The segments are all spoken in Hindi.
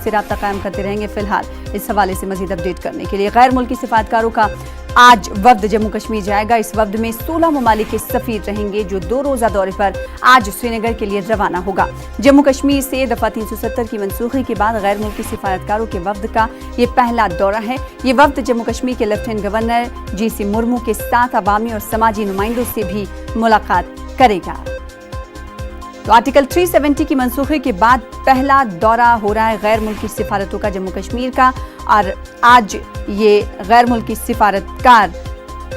आपसे राब्ता कायम करते रहेंगे। फिलहाल इस हवाले से मजीद अपडेट करने के लिए गैर मुल्की सिफारतकारों का आज वफ्द जम्मू कश्मीर जाएगा। इस वफ्द में 16 ममालिक के सफीर रहेंगे जो 2 रोजा दौरे पर आज श्रीनगर के लिए रवाना होगा। जम्मू कश्मीर से दफा 370 की मंसूखी के बाद गैर मुल्की सिफारतकारों के वफ्द का ये पहला दौरा है। ये वफ्द जम्मू कश्मीर के लेफ्टिनेंट गवर्नर GC मुर्मू के साथ अवामी और समाजी नुमाइंदों से भी मुलाकात करेगा। तो आर्टिकल 370 की मंसूखी के बाद पहला दौरा हो रहा है गैर मुल्की सिफारतों का जम्मू कश्मीर का, और आज ये गैर मुल्की सिफारतकार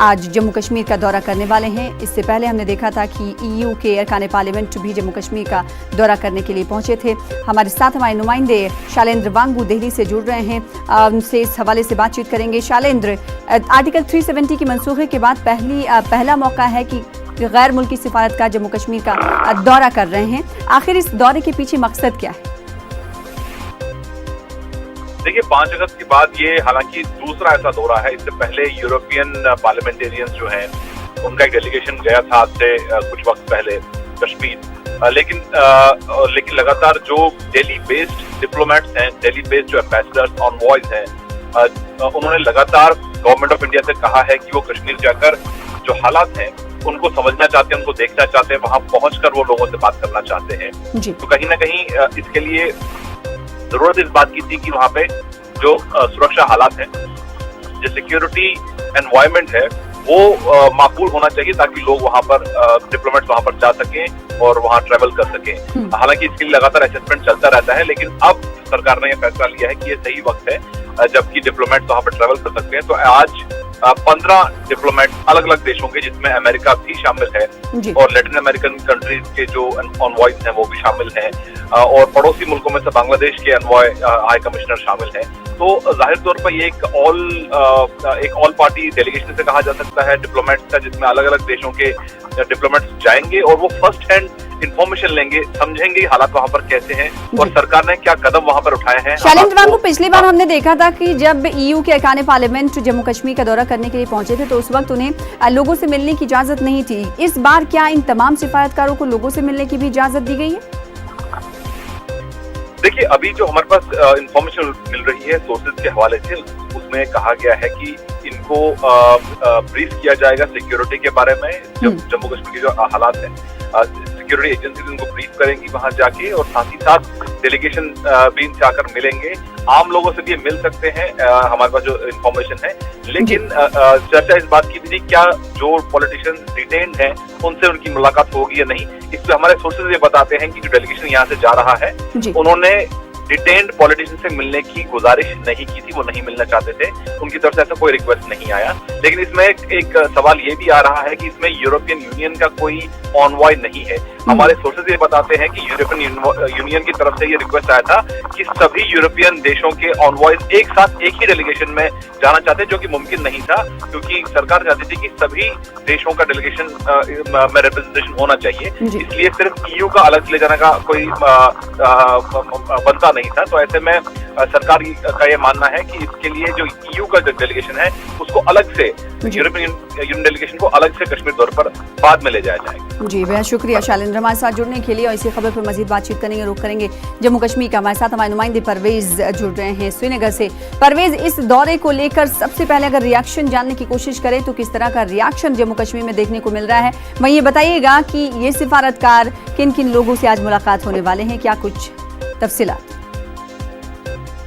आज जम्मू कश्मीर का दौरा करने वाले हैं। इससे पहले हमने देखा था कि EU के अरकान पार्लियामेंट भी जम्मू कश्मीर का दौरा करने के लिए पहुंचे थे। हमारे साथ हमारे नुमाइंदे शैलेंद्र वांगू दिल्ली से जुड़ रहे हैं, उनसे इस हवाले से बातचीत करेंगे। शैलेंद्र, आर्टिकल 370 की मंसूखी के बाद पहला मौका है कि गैर मुल्की सिफारतकार जम्मू कश्मीर का दौरा कर रहे हैं। आखिर इस दौरे के पीछे मकसद क्या है? देखिए, 5 अगस्त के बाद ये हालांकि दूसरा ऐसा दौरा है। इससे पहले यूरोपियन पार्लियामेंटेरियंस जो हैं उनका एक डेलीगेशन गया था आज से कुछ वक्त पहले कश्मीर, लेकिन लगातार जो दिल्ली बेस्ड डिप्लोमेट्स हैं, दिल्ली बेस्ड जो एम्बेसडर्स ऑनवॉयज हैं, उन्होंने लगातार गवर्नमेंट ऑफ इंडिया से कहा है कि वो कश्मीर जाकर जो हालात हैं उनको समझना चाहते हैं, उनको देखना चाहते हैं, वहां पहुंचकर वो लोगों से बात करना चाहते हैं। तो कहीं ना कहीं इसके लिए जरूरत इस बात की थी कि वहां पे जो सुरक्षा हालात हैं, जो सिक्योरिटी एनवायरनमेंट है, वो माकूल होना चाहिए ताकि लोग वहां पर डिप्लोमेट्स वहां पर जा सकें और वहां ट्रेवल कर सकें। हालांकि इसके लिए लगातार असेसमेंट चलता रहता है, लेकिन अब सरकार ने यह फैसला लिया है कि ये सही वक्त है जबकि डिप्लोमेट्स वहां पर ट्रेवल कर सकते हैं। तो आज 15 डिप्लोमेट अलग अलग देशों के, जिसमें अमेरिका भी शामिल है और लैटिन अमेरिकन कंट्रीज के जो ऑनवॉयज हैं वो भी शामिल हैं, और पड़ोसी मुल्कों में से बांग्लादेश के एनवॉय हाई कमिश्नर शामिल हैं। तो जाहिर तौर पर ये एक ऑल पार्टी डेलीगेशन से कहा जा सकता है डिप्लोमेट्स का, जिसमें अलग अलग देशों के डिप्लोमेट्स जाएंगे और वो फर्स्ट हैंड इंफॉर्मेशन लेंगे, समझेंगे हालात वहां पर कैसे हैं और सरकार ने क्या कदम वहां पर उठाए हैं। शैलेंद्र वांगू, पिछली बार हमने देखा था कि जब EU के अरकान पार्लियामेंट जम्मू कश्मीर का दौरा करने के लिए पहुंचे थे तो उस वक्त उन्हें लोगों से मिलने की इजाजत नहीं थी। इस बार क्या इन तमाम सिफारतकारों को लोगों से मिलने की भी इजाजत दी गई है? देखिए, अभी जो हमारे पास इंफॉर्मेशन मिल रही है सोर्सेज के हवाले से, उसमें कहा गया है कि इनको ब्रीफ किया जाएगा सिक्योरिटी के बारे में। जम्मू कश्मीर के जो हालात हैं, सिक्योरिटी एजेंसीज उनको ब्रीफ करेंगी वहां जाके, और साथ ही साथ डेलीगेशन भी इनसे आकर मिलेंगे। आम लोगों से भी मिल सकते हैं, हमारे पास जो इंफॉर्मेशन है। लेकिन चर्चा इस बात की भी थी क्या जो पॉलिटिशियन डिटेन्ड हैं उनसे उनकी मुलाकात होगी या नहीं। इसमें हमारे सोर्सेज ये बताते हैं कि जो डेलीगेशन यहाँ से जा रहा है उन्होंने डिटेन्ड पॉलिटिशियन से मिलने की गुजारिश नहीं की थी, वो नहीं मिलना चाहते थे, उनकी तरफ से ऐसा कोई रिक्वेस्ट नहीं आया। लेकिन इसमें एक सवाल ये भी आ रहा है कि इसमें यूरोपियन यूनियन का कोई ऑनवॉय नहीं है। हमारे सोर्सेज ये बताते हैं कि यूरोपियन यूनियन की तरफ से ये रिक्वेस्ट आया था कि सभी यूरोपियन देशों के ऑनवॉयज एक साथ एक ही डेलीगेशन में जाना चाहते, जो कि मुमकिन नहीं था, क्योंकि सरकार चाहती थी कि सभी देशों का डेलीगेशन में रिप्रेजेंटेशन होना चाहिए। इसलिए सिर्फ EU का अलग ले जाने का कोई बनता नहीं था। तो ऐसे में सरकार का ये मानना है कि इसके लिए जो EU का डेलीगेशन है उसको अलग से, यूरोपियन यूनियन डेलीगेशन को अलग से कश्मीर दौरे पर बाद में ले जाया जाएगा। जी, बेहद शुक्रिया शैलेंद्र हमारे साथ जुड़ने के लिए, और इसी खबर पर मजीद बातचीत करेंगे, रुख करेंगे जम्मू कश्मीर का। हमारे साथ हमारे नुमाइंदे परवेज जुड़ रहे हैं श्रीनगर से। परवेज, इस दौरे को लेकर सबसे पहले अगर रिएक्शन जानने की कोशिश करें तो किस तरह का रिएक्शन जम्मू कश्मीर में देखने को मिल रहा है? वहीं ये बताइएगा कि ये सिफारतकार किन किन लोगों से आज मुलाकात होने वाले हैं, क्या कुछ तफसीलात?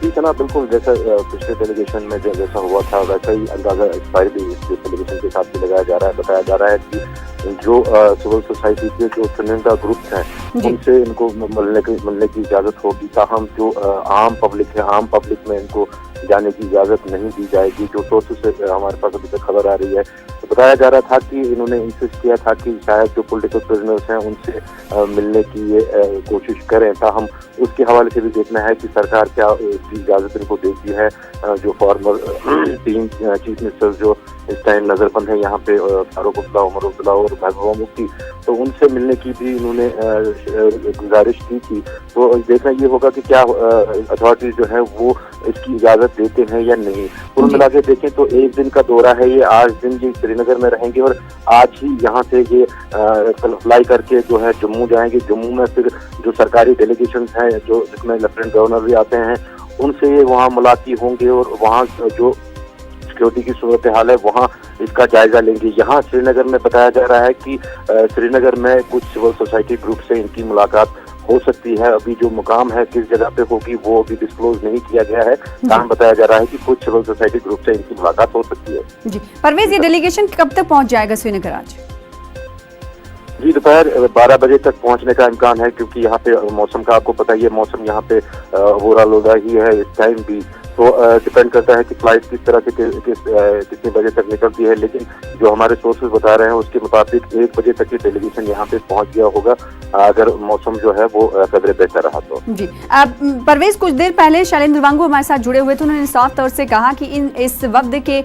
जी जनाब, बिल्कुल जैसा पिछले डेलीगेशन में जैसा हुआ था वैसा ही अंदाजा इस बार भी इस डेलीगेशन के साथ भी लगाया जा रहा है। बताया जा रहा है कि जो सिविल सोसाइटी के जो चुनिंदा ग्रुप्स हैं उनसे इनको मिलने की इजाजत होगी, ताहम जो आम पब्लिक है, आम पब्लिक में इनको जाने की इजाजत नहीं दी जाएगी। जो सोर्सेज से हमारे पास अभी तक खबर आ रही है, तो बताया जा रहा था कि इन्होंने इंसिस्ट किया था कि शायद जो पॉलिटिकल प्रिजनर्स हैं उनसे मिलने की ये कोशिश करें। ताहम उसके हवाले से भी देखना है कि सरकार क्या उसकी इजाजत इनको देती है। जो फॉर्मर 3 चीफ मिनिस्टर्स जो इस टाइम नजरबंद है यहाँ पे, फारूक अब्दुल्ला, उमर अब्दुल्ला और महबूबा मुफ्ती, तो उनसे मिलने की भी इन्होंने गुजारिश की थी। तो देखना ये होगा कि क्या अथॉरिटीज जो है वो इसकी इजाजत देते हैं या नहीं। कुल मिला के देखें तो एक दिन का दौरा है ये, आज दिन ये श्रीनगर में रहेंगे और आज ही यहाँ से ये फ्लाई करके जो है जम्मू जाएंगे। जम्मू में फिर जो सरकारी डेलीगेशन हैं, जो जिसमें लेफ्टिनेंट गवर्नर भी आते हैं, उनसे ये वहाँ मुलाकाती होंगे और वहाँ जो सिक्योरिटी की सूरत हाल है वहाँ इसका जायजा लेंगे। यहाँ श्रीनगर में बताया जा रहा है कि श्रीनगर में कुछ सिविल सोसाइटी ग्रुप से इनकी मुलाकात हो सकती है। अभी जो मुकाम है किस जगह पे होगी वो अभी डिस्क्लोज नहीं किया गया है। काम बताया जा रहा है कि कुछ सिविल सोसाइटी ग्रुप से इनकी मुलाकात हो सकती है। जी परवेज, ये डेलीगेशन कब तक पहुंच जाएगा श्रीनगर आज? जी दोपहर 12 बजे तक पहुंचने का इम्कान है, क्योंकि यहाँ पे मौसम का आपको पता ही है, मौसम यहाँ पे बुरा लोदा ही है इस टाइम भी। तो डिपेंड करता है कि फ्लाइट किस तरह से कितने बजे तक निकलती है, लेकिन जो हमारे सोर्सेज बता रहे हैं उसके मुताबिक 1 बजे तक की डेलीगेशन यहाँ पे पहुंच गया होगा, अगर मौसम जो है वो कदरे बेहतर रहा तो। जी परवेज, कुछ देर पहले शैलेंद्र वांगू हमारे साथ जुड़े हुए थे, उन्होंने साफ तौर से कहा कि इस वफ्द के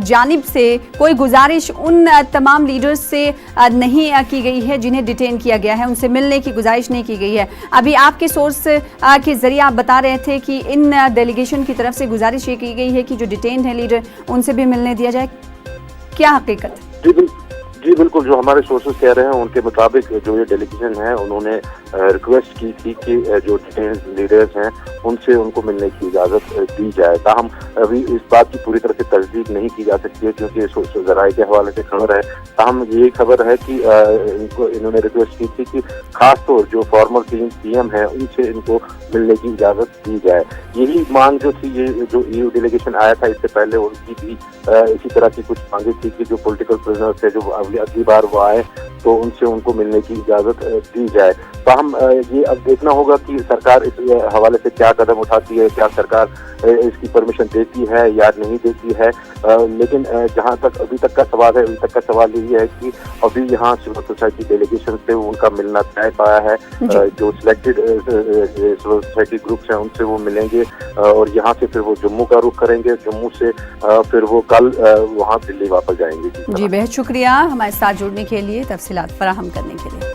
जानिब से कोई गुजारिश उन तमाम लीडर्स से नहीं की गई है जिन्हें डिटेन किया गया है, उनसे मिलने की गुजारिश नहीं की गई है। अभी आपके सोर्स के जरिए आप बता रहे थे कि इन डेलीगेशन की तरफ से गुजारिश ये की गई है कि जो डिटेन है लीडर उनसे भी मिलने दिया जाए, क्या हकीकत? जी बिल्कुल, जो हमारे सोर्सेज कह रहे हैं उनके मुताबिक जो ये डेलीगेशन है उन्होंने रिक्वेस्ट की थी कि जो डिटेन लीडर्स हैं उनसे उनको मिलने की इजाज़त दी जाए। ताहम अभी इस बात की पूरी तरह से तस्दीक नहीं की जा सकती है क्योंकि ज़राए के हवाले से खबर है। ताहम ये खबर है कि इन्होंने रिक्वेस्ट की थी कि खासतौर जो फॉर्मर PM है उनसे इनको मिलने की इजाज़त दी जाए। यही मांग जो थी, ये जो EU डेलीगेशन आया था इससे पहले उनकी भी इसी तरह की कुछ मांगे थी कि जो पॉलिटिकल प्रिजनर्स है जो अगली बार वो आए तो उनसे उनको मिलने की इजाज़त दी जाए। तो हम ये अब देखना होगा कि सरकार इस हवाले से क्या कदम उठाती है, क्या सरकार इसकी परमिशन देती है या नहीं देती है। लेकिन जहाँ तक अभी तक का सवाल है, अभी तक का सवाल यही है कि अभी यहाँ सिविल सोसाइटी डेलीगेशन से उनका मिलना तय पाया है। जो सिलेक्टेड सिविल सोसाइटी ग्रुप्स हैं उनसे वो मिलेंगे और यहाँ से फिर वो जम्मू का रुख करेंगे। जम्मू से फिर वो कल वहाँ दिल्ली वापस जाएंगे। जी बेहद शुक्रिया हमारे साथ जुड़ने के लिए, तफसीलात फराहम करने के लिए।